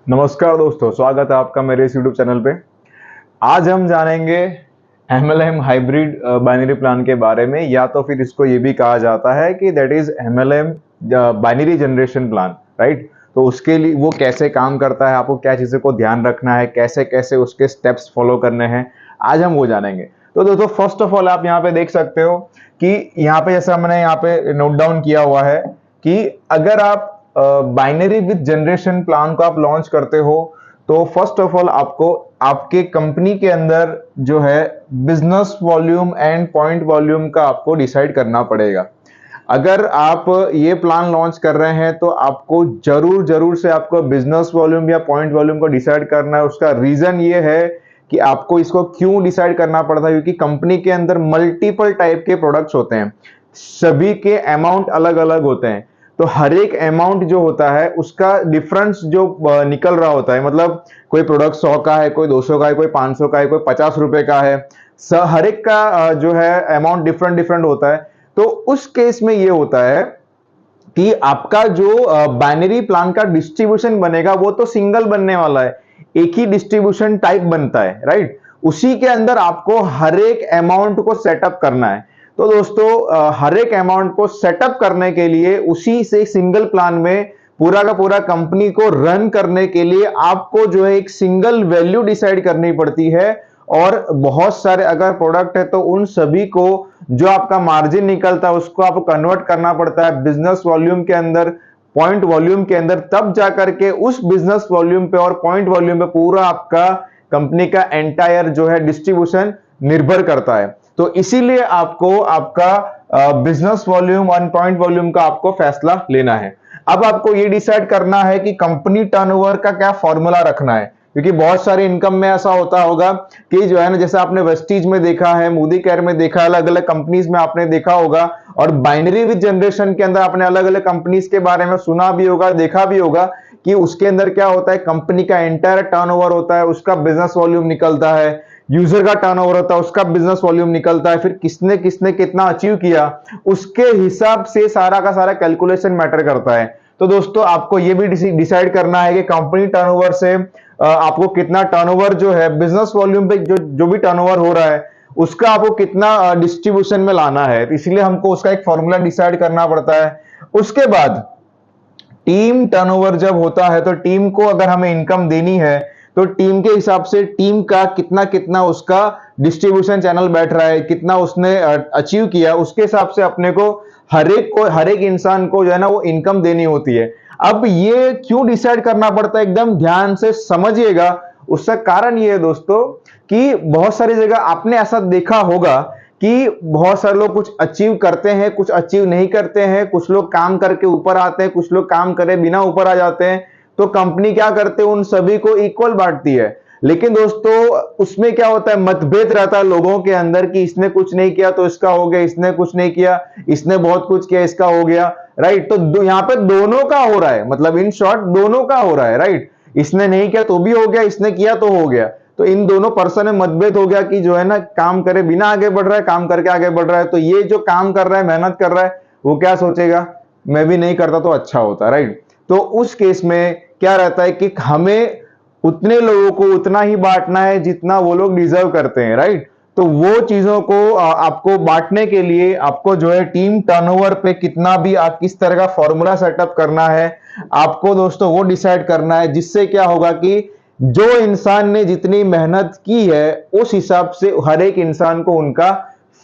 नमस्कार दोस्तों, स्वागत है आपका मेरे इस यूट्यूब चैनल पे। आज हम जानेंगे MLM हाइब्रिड बाइनरी प्लान के बारे में, या तो फिर इसको ये भी कहा जाता है कि that is MLM binary generation plan, right. तो उसके लिए वो कैसे काम करता है, आपको क्या चीज़ों को ध्यान रखना है, कैसे कैसे उसके स्टेप्स फॉलो करने हैं, आज हम वो जानेंगे। तो दोस्तों, फर्स्ट ऑफ ऑल आप यहाँ पे देख सकते हो कि यहाँ पे जैसा मैंने यहाँ पे नोट डाउन किया हुआ है कि अगर आप बाइनरी विद जनरेशन प्लान को आप लॉन्च करते हो तो फर्स्ट ऑफ ऑल आपको आपके कंपनी के अंदर जो है business volume and point volume का आपको डिसाइड करना पड़ेगा। अगर आप ये प्लान लॉन्च कर रहे हैं तो आपको जरूर जरूर से आपको बिजनेस वॉल्यूम या पॉइंट वॉल्यूम को डिसाइड करना है। उसका रीजन ये है कि आपको इसको क्यों डिसाइड करना पड़ता है, क्योंकि कंपनी के अंदर मल्टीपल टाइप के प्रोडक्ट्स होते हैं, सभी के अमाउंट अलग अलग होते हैं। तो हर एक अमाउंट जो होता है उसका डिफरेंस जो निकल रहा होता है, मतलब कोई प्रोडक्ट 100 का है, कोई 200 का है, कोई 500 का है, कोई 50 रुपए का है, हर एक का जो है अमाउंट डिफरेंट डिफरेंट होता है। तो उस केस में ये होता है कि आपका जो बाइनरी प्लान का डिस्ट्रीब्यूशन बनेगा वो तो सिंगल बनने वाला है, एक ही डिस्ट्रीब्यूशन टाइप बनता है, राइट। उसी के अंदर आपको हर एक अमाउंट को सेटअप करना है। तो दोस्तों, हर एक अमाउंट को सेटअप करने के लिए उसी से सिंगल प्लान में पूरा का पूरा कंपनी को रन करने के लिए आपको जो है एक सिंगल वैल्यू डिसाइड करनी पड़ती है। और बहुत सारे अगर प्रोडक्ट है तो उन सभी को जो आपका मार्जिन निकलता है उसको आपको कन्वर्ट करना पड़ता है बिजनेस वॉल्यूम के अंदर, पॉइंट वॉल्यूम के अंदर, तब जाकर के उस बिजनेस वॉल्यूम पे और पॉइंट वॉल्यूम पे पूरा आपका कंपनी का एंटायर जो है डिस्ट्रीब्यूशन निर्भर करता है। तो इसीलिए आपको आपका बिजनेस वॉल्यूम और पॉइंट वॉल्यूम का आपको फैसला लेना है। अब आपको ये डिसाइड करना है कि कंपनी टर्नओवर का क्या फॉर्मूला रखना है, क्योंकि बहुत सारे इनकम में ऐसा होता होगा कि जो है ना, जैसे आपने वेस्टीज में देखा है, मूडी केयर में देखा है, अलग अलग कंपनीज में आपने देखा होगा, और बाइनरी विद जनरेशन के अंदर आपने अलग अलग कंपनीज के बारे में सुना भी होगा, देखा भी होगा कि उसके अंदर क्या होता है, कंपनी का एंटायर टर्नओवर होता है, उसका बिजनेस वॉल्यूम निकलता है, यूजर का टर्नओवर होता है, उसका बिजनेस वॉल्यूम निकलता है, फिर किसने किसने कितना अचीव किया उसके हिसाब से सारा का सारा कैलकुलेशन मैटर करता है। तो दोस्तों, आपको ये भी डिसाइड करना है कि कंपनी टर्नओवर से आपको कितना टर्नओवर जो है बिजनेस वॉल्यूम पे जो भी टर्नओवर हो रहा है उसका आपको कितना डिस्ट्रीब्यूशन में लाना है। तो इसलिए हमको उसका एक फॉर्मूला डिसाइड करना पड़ता है। उसके बाद टीम टर्नओवर जब होता है तो टीम को अगर हमें इनकम देनी है तो टीम के हिसाब से टीम का कितना कितना उसका डिस्ट्रीब्यूशन चैनल बैठ रहा है, कितना उसने अचीव किया, उसके हिसाब से अपने को हर एक इंसान को जो है ना वो इनकम देनी होती है। अब ये क्यों डिसाइड करना पड़ता है, एकदम ध्यान से समझिएगा। उसका कारण ये है दोस्तों कि बहुत सारी जगह आपने ऐसा देखा होगा कि बहुत सारे लोग कुछ अचीव करते हैं, कुछ अचीव नहीं करते हैं, कुछ लोग काम करके ऊपर आते हैं, कुछ लोग काम करे बिना ऊपर आ जाते हैं। तो कंपनी क्या करते हैं, उन सभी को इक्वल बांटती है। लेकिन दोस्तों, उसमें क्या होता है, मतभेद रहता है लोगों के अंदर कि इसने कुछ नहीं किया तो इसका हो गया, इसने कुछ नहीं किया, इसने बहुत कुछ किया, इसका हो गया, राइट। तो यहाँ पे दोनों का हो रहा है, मतलब इन शॉर्ट दोनों का हो रहा है, राइट। इसने नहीं किया तो भी हो गया, इसने किया तो हो गया। तो इन दोनों पर्सन में मतभेद हो गया कि जो है ना काम करे बिना आगे बढ़ रहा है, काम करके आगे बढ़ रहा है। तो ये जो काम कर रहा है, मेहनत कर रहा है, वो क्या सोचेगा, मैं भी नहीं करता तो अच्छा होता, राइट। तो उस केस में क्या रहता है कि हमें उतने लोगों को उतना ही बांटना है जितना वो लोग डिजर्व करते हैं, राइट। तो वो चीजों को आपको बांटने के लिए आपको जो है टीम टर्नओवर पे कितना भी आप किस तरह का फॉर्मूला सेटअप करना है, आपको दोस्तों वो डिसाइड करना है। जिससे क्या होगा कि जो इंसान ने जितनी मेहनत की है उस हिसाब से हर एक इंसान को उनका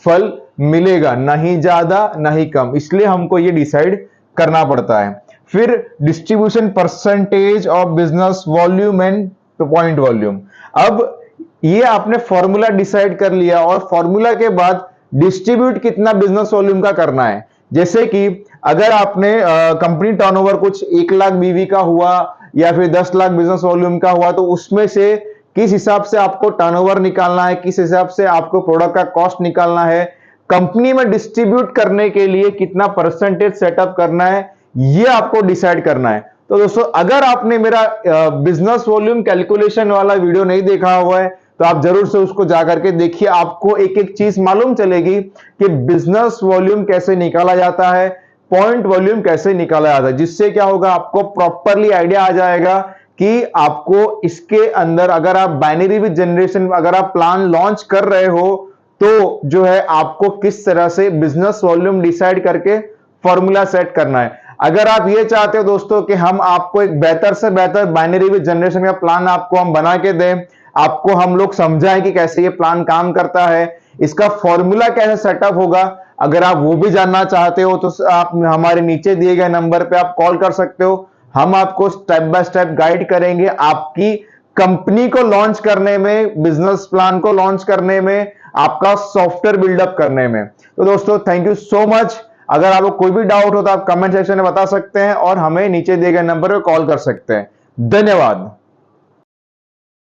फल मिलेगा, ना ही ज्यादा ना ही कम। इसलिए हमको ये डिसाइड करना पड़ता है। फिर distribution percentage of business volume and point volume. अब ये आपने फॉर्मूला डिसाइड कर लिया और फॉर्मूला के बाद डिस्ट्रीब्यूट कितना बिजनेस वॉल्यूम का करना है। जैसे कि अगर आपने कंपनी टर्नओवर कुछ 1 लाख बीवी का हुआ या फिर 10 लाख बिजनेस वॉल्यूम का हुआ, तो उसमें से किस हिसाब से आपको टर्नओवर निकालना है, किस हिसाब से आपको प्रोडक्ट का कॉस्ट निकालना है, कंपनी में डिस्ट्रीब्यूट करने के लिए कितना परसेंटेज सेटअप करना है, ये आपको डिसाइड करना है। तो दोस्तों, अगर आपने मेरा बिजनेस वॉल्यूम कैलकुलेशन वाला वीडियो नहीं देखा हुआ है तो आप जरूर से उसको जाकर के देखिए। आपको एक एक चीज मालूम चलेगी कि बिजनेस वॉल्यूम कैसे निकाला जाता है, पॉइंट वॉल्यूम कैसे निकाला जाता है। जिससे क्या होगा, आपको प्रॉपरली आइडिया आ जाएगा कि आपको इसके अंदर अगर आप बाइनरी विथ जनरेशन अगर आप प्लान लॉन्च कर रहे हो तो जो है आपको किस तरह से बिजनेस वॉल्यूम डिसाइड करके फॉर्मूला सेट करना है। अगर आप ये चाहते हो दोस्तों कि हम आपको एक बेहतर से बेहतर बाइनरी विथ जनरेशन का प्लान आपको हम बना के दें, आपको हम लोग समझाएं कि कैसे ये प्लान काम करता है, इसका फॉर्मूला कैसे सेटअप होगा, अगर आप वो भी जानना चाहते हो तो आप हमारे नीचे दिए गए नंबर पे आप कॉल कर सकते हो। हम आपको स्टेप बाय स्टेप गाइड करेंगे आपकी कंपनी को लॉन्च करने में, बिजनेस प्लान को लॉन्च करने में, आपका सॉफ्टवेयर बिल्डअप करने में। तो दोस्तों थैंक यू सो मच। अगर आपको कोई भी डाउट हो तो आप कमेंट सेक्शन में बता सकते हैं और हमें नीचे दिए गए नंबर पर कॉल कर सकते हैं। धन्यवाद।